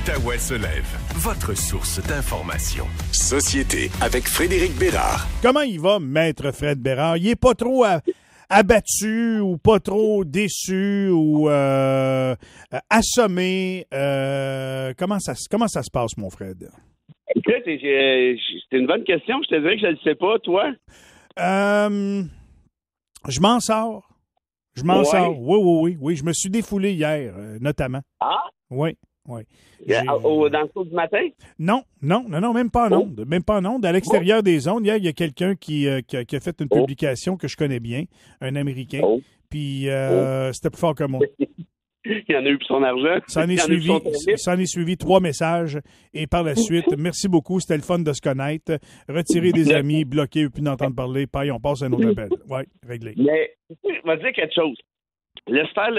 L'Outaouais se lève. Votre source d'information. Société avec Frédéric Bérard. Comment il va, Maître Fred Bérard? Il est pas trop abattu ou pas trop déçu ou assommé? Comment ça se passe, mon Fred? Écoute, c'est une bonne question. Je te dirais que je ne le sais pas, toi. Je m'en sors. Je m'en sors. Oui. Je me suis défoulé hier, notamment. Ah? Oui. Dans le cours du matin? Non, même pas en ondes. Même pas en ondes. À l'extérieur des ondes, hier, il y a quelqu'un qui a fait une publication que je connais bien, un Américain. Puis c'était plus fort que moi. Il y en a eu pour son argent. S'en est suivi 3 messages. Et par la suite, merci beaucoup. C'était le fun de se connaître. Retirer des amis, bloquer, puis d'entendre parler. Pareil, on passe à un autre appel. Oui, réglé. Mais, je vais te dire quelque chose. Laisse faire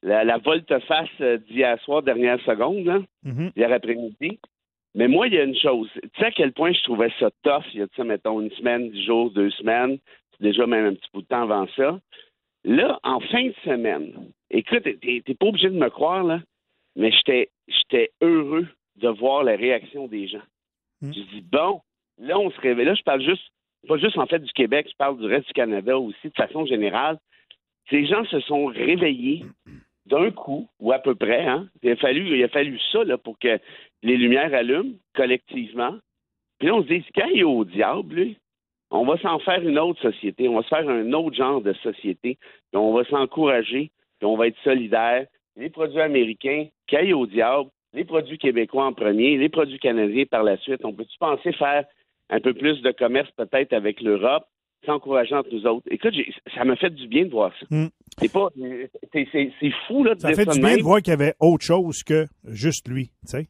la volte-face d'hier soir, dernière seconde, là, hier après-midi. Mais moi, il y a une chose. Tu sais à quel point je trouvais ça tough, il y a, tu sais, mettons, 1 semaine, 10 jours, 2 semaines, déjà même un petit bout de temps avant ça. Là, en fin de semaine, écoute, t'es pas obligé de me croire, là, mais j'étais heureux de voir la réaction des gens. Je dis, bon, là, on se réveille. Là, je parle pas juste en fait du Québec, je parle du reste du Canada aussi, de façon générale. Ces gens se sont réveillés d'un coup, ou à peu près, hein. Il a fallu ça là, pour que les lumières allument collectivement. Puis là, on se dit, quand il est au diable, lui, on va s'en faire une autre société, on va se faire un autre genre de société, puis on va s'encourager, puis on va être solidaires. Les produits américains, caillent au diable, les produits québécois en premier, les produits canadiens par la suite. On peut-tu penser faire un peu plus de commerce peut-être avec l'Europe, s'encourager entre nous autres? Écoute, ça m'a fait du bien de voir ça. C'est fou, là, de ça dire fait ça du de bien même. de voir qu'il y avait autre chose que juste lui, tu sais.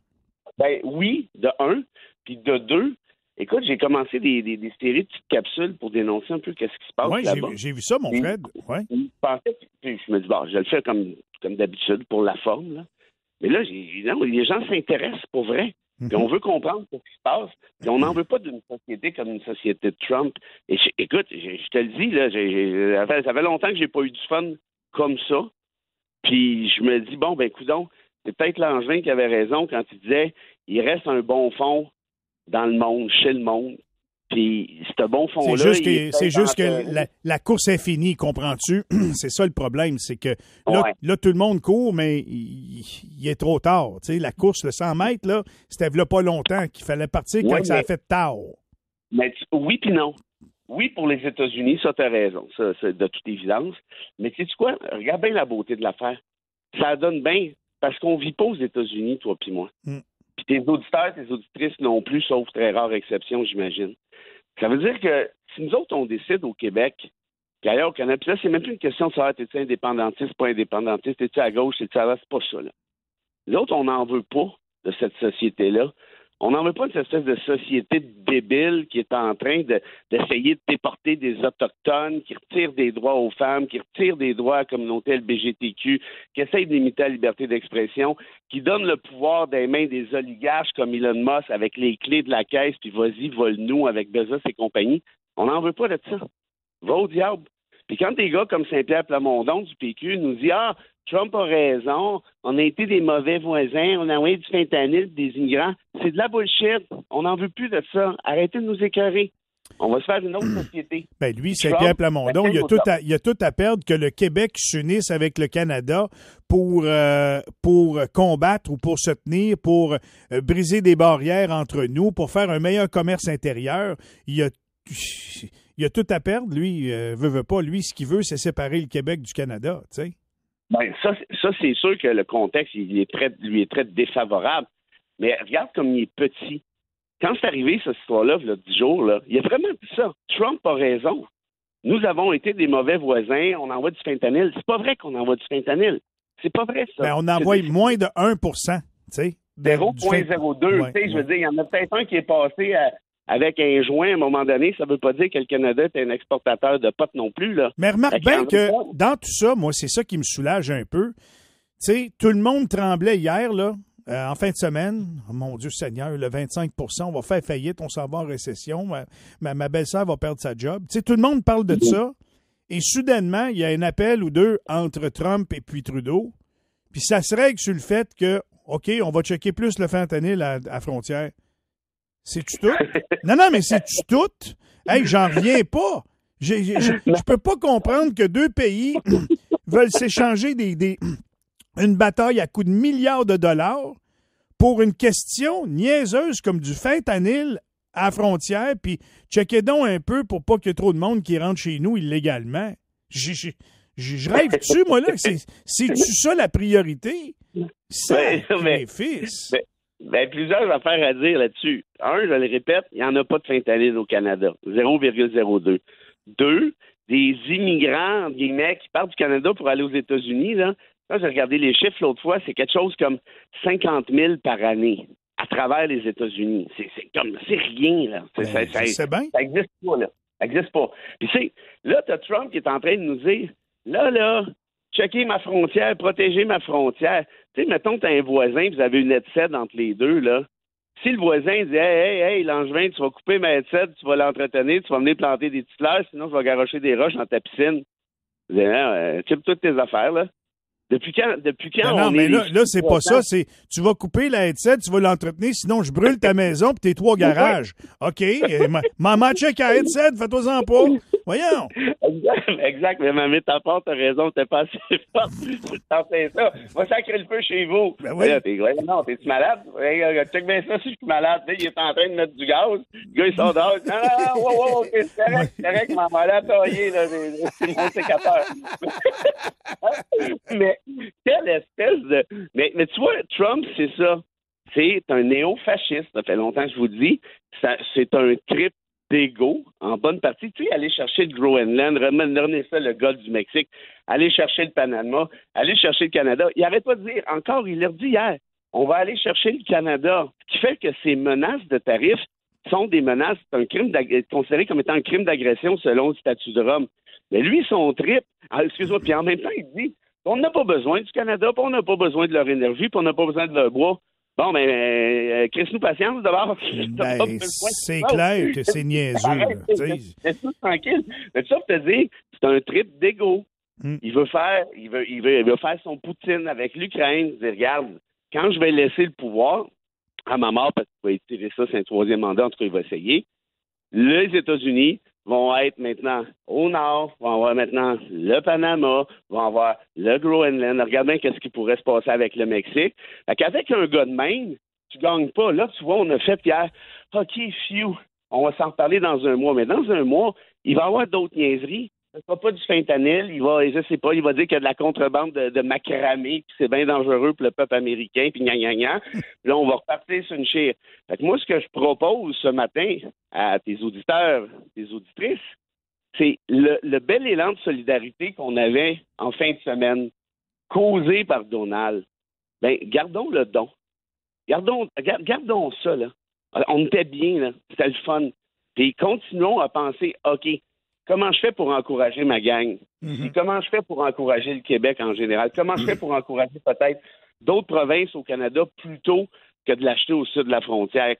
Ben oui, de un, puis de deux, écoute, j'ai commencé des séries de petites capsules pour dénoncer un peu qu'est-ce qui se passe là-bas. Oui, j'ai vu ça, mon Fred. Ouais. Je me dis, bon, je vais le faire comme d'habitude pour la forme, là. Mais là, les gens s'intéressent pour vrai. Puis on veut comprendre ce qui se passe. Puis on n'en veut pas d'une société comme une société de Trump. Et écoute, je te le dis, là, ça fait longtemps que j'ai pas eu du fun comme ça. Puis je me dis, bon, ben, coudonc, c'est peut-être Langevin qui avait raison quand il disait, il reste un bon fond dans le monde, chez le monde. Puis ce bon fond-là... C'est juste que la course est finie, comprends-tu? C'est ça le problème, c'est que là, tout le monde court, mais il est trop tard. Tu sais, la course, le 100 mètres, là, c'était là pas longtemps qu'il fallait partir quand ça a fait tard. Mais oui puis non. Oui, pour les États-Unis, ça, t'as raison. Ça, c'est de toute évidence. Mais sais-tu quoi? Regarde bien la beauté de l'affaire. Ça donne bien, parce qu'on vit pas aux États-Unis, toi puis moi. Puis tes auditeurs, tes auditrices non plus, sauf très rare exception, j'imagine. Ça veut dire que si nous autres, on décide au Québec, qu'ailleurs au Canada, puis là, c'est même plus une question de savoir, t'es-tu indépendantiste, pas indépendantiste, t'es-tu à gauche, t'es-tu à droite, c'est pas ça, là. L'autre, on n'en veut pas de cette société-là. On n'en veut pas de cette espèce de société débile qui est en train d'essayer de déporter des Autochtones, qui retire des droits aux femmes, qui retire des droits à la communauté LGBTQ, qui essaye de limiter la liberté d'expression, qui donne le pouvoir des mains des oligarches comme Elon Musk avec les clés de la caisse, puis vas-y, vole-nous avec Bezos et compagnie. On n'en veut pas de ça. Va au diable. Puis quand des gars comme Saint-Pierre Plamondon du PQ nous disent « Ah, Trump a raison, on a été des mauvais voisins, on a envoyé du fentanyl, des immigrants », c'est de la bullshit. On n'en veut plus de ça. Arrêtez de nous écœurer. On va se faire une autre société. Ben lui, Saint-Pierre Plamondon, il y a tout à perdre que le Québec s'unisse avec le Canada pour combattre ou pour se tenir, pour briser des barrières entre nous, pour faire un meilleur commerce intérieur. Il y a tout à perdre, lui. Veut pas. Lui, ce qu'il veut, c'est séparer le Québec du Canada, tu sais. Ben, ça, c'est sûr que le contexte, lui est très défavorable. Mais regarde comme il est petit. Quand c'est arrivé, cette histoire-là, il y a 10 jours, là, il a vraiment dit ça. Trump a raison. Nous avons été des mauvais voisins, on envoie du fentanyl. C'est pas vrai qu'on envoie du fentanyl. C'est pas vrai, ça. Ben, on envoie moins de 1 tu sais. 0,02. Ouais, je veux dire, il y en a peut-être un qui est passé avec un joint à un moment donné. Ça veut pas dire que le Canada est un exportateur de potes non plus, là. Mais remarque bien que dans tout ça, moi, c'est ça qui me soulage un peu. Tu sais, tout le monde tremblait hier, là. En fin de semaine, oh mon Dieu Seigneur, le 25 on va faire faillite, on s'en va en récession, ma belle-sœur va perdre sa job. Tu sais, tout le monde parle de ça, et soudainement, il y a un appel ou deux entre Trump et puis Trudeau, puis ça se règle sur le fait que OK, on va checker plus le fentanyl à la frontière. C'est-tu tout? Non, mais c'est-tu tout? Hey, j'en reviens pas. Je peux pas comprendre que deux pays veulent s'échanger une bataille à coût de milliards de dollars pour une question niaiseuse comme du fentanyl à la frontière, puis checkez donc un peu pour pas qu'il y ait trop de monde qui rentre chez nous illégalement. Je rêve-tu, moi, là? C'est-tu ça la priorité? Sacrifice! Plusieurs affaires à dire là-dessus. Un, je le répète, il n'y en a pas de fentanyl au Canada. 0,02. Deux, des immigrants, entre guillemets, qui partent du Canada pour aller aux États-Unis, là. Là, j'ai regardé les chiffres l'autre fois, c'est quelque chose comme 50 000 par année à travers les États-Unis. C'est rien, là. C'est bien. Ça n'existe pas, là. Ça n'existe pas. Puis, là, tu as Trump qui est en train de nous dire, là, checker ma frontière, protéger ma frontière. Tu sais, mettons, tu as un voisin, vous avez une headset entre les deux, là. Si le voisin dit, hey, Langevin, tu vas couper ma headset, tu vas l'entretenir, tu vas venir planter des petites fleurs, sinon je vais garrocher des roches dans ta piscine. Vous dites, check toutes tes affaires, là. Depuis quand non, mais là, c'est pas ça. C'est tu vas couper la headset, tu vas l'entretenir, sinon je brûle ta maison et tes 3 garages. OK. Maman, check la headset, fais-toi-en pas. Voyons. Exact. Mais ma métaphore, t'as raison, t'es pas assez forte. T'en fais ça. Va sacrer le feu chez vous. Ben oui. T'es-tu malade? Check bien ça si je suis malade. Il est en train de mettre du gaz. Le gars, il sort dehors. Non, wow, c'est correct, maman, là, taillé, là, c'est mon sécateur. Mais quelle espèce de... Mais tu vois, Trump, c'est ça. C'est un néo-fasciste. Ça fait longtemps que je vous dis. C'est un trip d'ego, en bonne partie. Tu sais, aller chercher le Groenland, ramener ça, le golfe du Mexique, aller chercher le Panama, aller chercher le Canada. Il n'arrête pas de dire, encore, il l'a dit hier, on va aller chercher le Canada. Ce qui fait que ces menaces de tarifs sont des menaces, c'est un crime considéré comme étant un crime d'agression selon le statut de Rome. Mais lui, son trip, excuse-moi, puis en même temps, il dit, on n'a pas besoin du Canada, puis on n'a pas besoin de leur énergie, puis on n'a pas besoin de leur bois. Bon, mais crée-nous patience d'abord. C'est clair que c'est niaiseux. Laisse-nous tranquille. Mais ça, je te dis, c'est un trip d'égo. Il veut faire son Poutine avec l'Ukraine. Il dit, regarde, quand je vais laisser le pouvoir, à ma mort, parce qu'il va étirer ça, c'est un 3e mandat, en tout cas, il va essayer, les États-Unis vont être maintenant au nord, vont avoir maintenant le Panama, vont avoir le Groenland. Regarde bien qu'est-ce qui pourrait se passer avec le Mexique. Fait qu'avec un gars de Maine, tu gagnes pas. Là, tu vois, on a fait hier, OK, phew, on va s'en reparler dans un mois. Mais dans un mois, il va y avoir d'autres niaiseries. Ce sera pas du fentanyl. Il va dire qu'il y a de la contrebande de macramé, puis c'est bien dangereux pour le peuple américain, puis gna. Là, on va repartir sur une chire. Fait que moi, ce que je propose ce matin à tes auditeurs, tes auditrices, c'est le bel élan de solidarité qu'on avait en fin de semaine, causé par Donald. Bien, gardons le don. Gardons ça, là. On était bien, là. C'était le fun. Puis continuons à penser, OK, comment je fais pour encourager ma gang? Comment je fais pour encourager le Québec en général? Comment je fais pour encourager peut-être d'autres provinces au Canada plutôt que de l'acheter au sud de la frontière?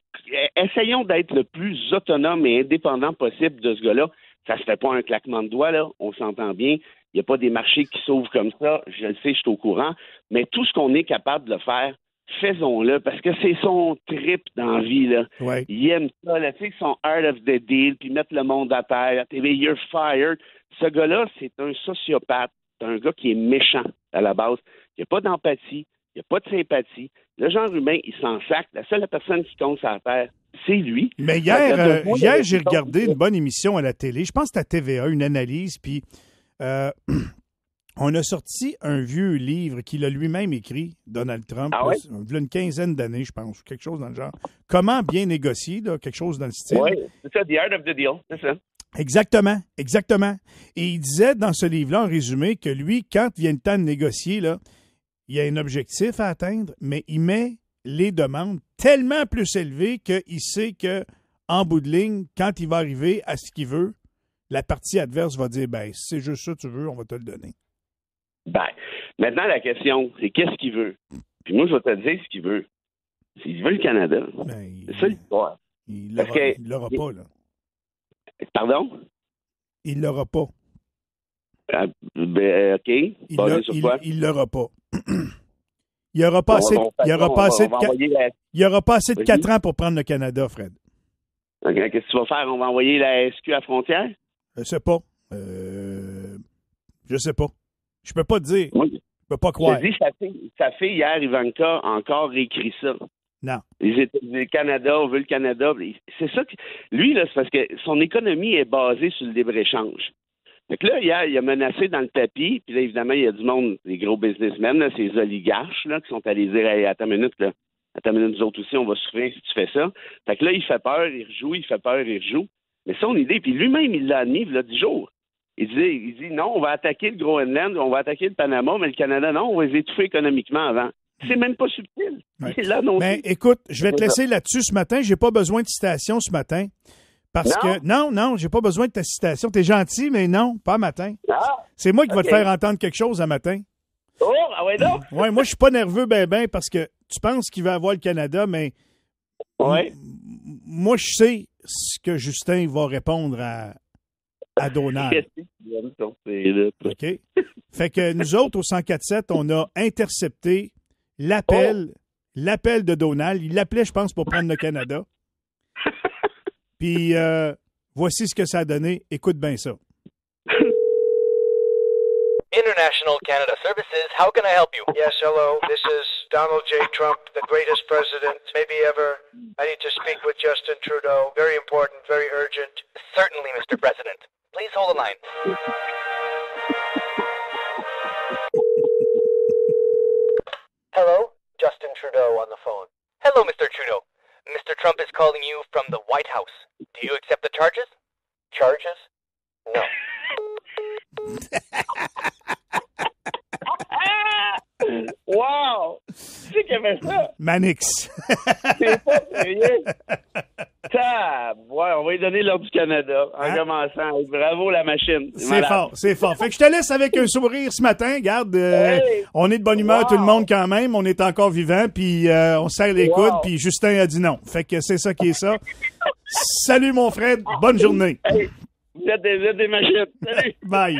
Essayons d'être le plus autonome et indépendant possible de ce gars-là. Ça se fait pas un claquement de doigts, là. On s'entend bien. Il n'y a pas des marchés qui s'ouvrent comme ça. Je le sais, je suis au courant. Mais tout ce qu'on est capable de faire, faisons-le, parce que c'est son trip dans la vie, là. Ouais. Il aime ça, là, tu sais, son art of the deal, puis mettre le monde à terre, you're fired. Ce gars-là, c'est un sociopathe. C'est un gars qui est méchant, à la base. Il n'y a pas d'empathie, il n'y a pas de sympathie. Le genre humain, il s'en sac. La seule personne qui compte sur la terre, c'est lui. Mais hier, j'ai regardé une bonne émission à la télé. Je pense que c'était à TVA, une analyse, puis... on a sorti un vieux livre qu'il a lui-même écrit, Donald Trump, il y a une quinzaine d'années, je pense, quelque chose dans le genre. Comment bien négocier, là, quelque chose dans le style. Oui, c'est ça, The Art of the Deal, c'est ça. Exactement. Et il disait dans ce livre-là, en résumé, que lui, quand vient le temps de négocier, là, il y a un objectif à atteindre, mais il met les demandes tellement plus élevées qu'il sait que, en bout de ligne, quand il va arriver à ce qu'il veut, la partie adverse va dire, ben, si c'est juste ça que tu veux, on va te le donner. Ben, maintenant, la question, c'est qu'est-ce qu'il veut? Puis moi, je vais te dire ce qu'il veut. S'il veut le Canada, c'est ça l'histoire. Il l'aura pas, là. Pardon? Il l'aura pas. OK. Il l'aura pas. Il n'y aura pas assez de 4 ans pour prendre le Canada, Fred. OK, qu'est-ce que tu vas faire? On va envoyer la SQ à frontière? Je sais pas. Je sais pas. Je peux pas te dire. Oui. Je peux pas croire. Je te dis, sa fille hier, Ivanka, a encore réécrit ça. Non. Le Canada, on veut le Canada. C'est ça que... Lui, là, c'est parce que son économie est basée sur le libre-échange. Fait que là, hier, il a menacé dans le tapis, puis là, évidemment, il y a du monde, des gros businessmen, là, ces oligarches, là, qui sont allés dire, hey, attends une minute, nous autres aussi, on va souffrir si tu fais ça. Fait que là, il fait peur, il rejoue. Mais son idée, puis lui-même, il l'a admis, il y a 10 jours. Il dit, non, on va attaquer le Groenland, on va attaquer le Panama, mais le Canada, non, on va les étouffer économiquement avant. C'est même pas subtil. Ouais. C'est là, non. Mais écoute, je vais te laisser là-dessus ce matin. J'ai pas besoin de citation ce matin. Parce que, non, j'ai pas besoin de ta citation. T'es gentil, mais non, pas matin. Ah, c'est moi qui vais te faire entendre quelque chose un matin. Oh, ah ouais, non? Ouais, moi, je suis pas nerveux, ben, parce que tu penses qu'il va avoir le Canada, mais moi, je sais ce que Justin va répondre à Donald. OK? Fait que nous autres, au 104.7, on a intercepté l'appel de Donald. Il l'appelait, je pense, pour prendre le Canada. Puis, voici ce que ça a donné. Écoute bien ça. International Canada Services, how can I help you? Yes, hello. This is Donald J. Trump, the greatest president maybe ever. I need to speak with Justin Trudeau. Very important, very urgent. Certainly, Mr. President. Please hold the line. Hello? Justin Trudeau on the phone. Hello, Mr. Trudeau. Mr. Trump is calling you from the White House. Do you accept the charges? Charges? No. Wow! C'est qui avait ça? Manix. C'est pas sérieux. Ouais, on va lui donner l'ordre du Canada en commençant. Bravo la machine. C'est fort. Fait que je te laisse avec un sourire ce matin. Regarde, on est de bonne humeur tout le monde quand même. On est encore vivant, puis on serre les coudes, puis Justin a dit non. Fait que c'est ça qui est ça. Salut mon Fred, bonne journée. Hey, vous êtes des machines. Salut. Bye.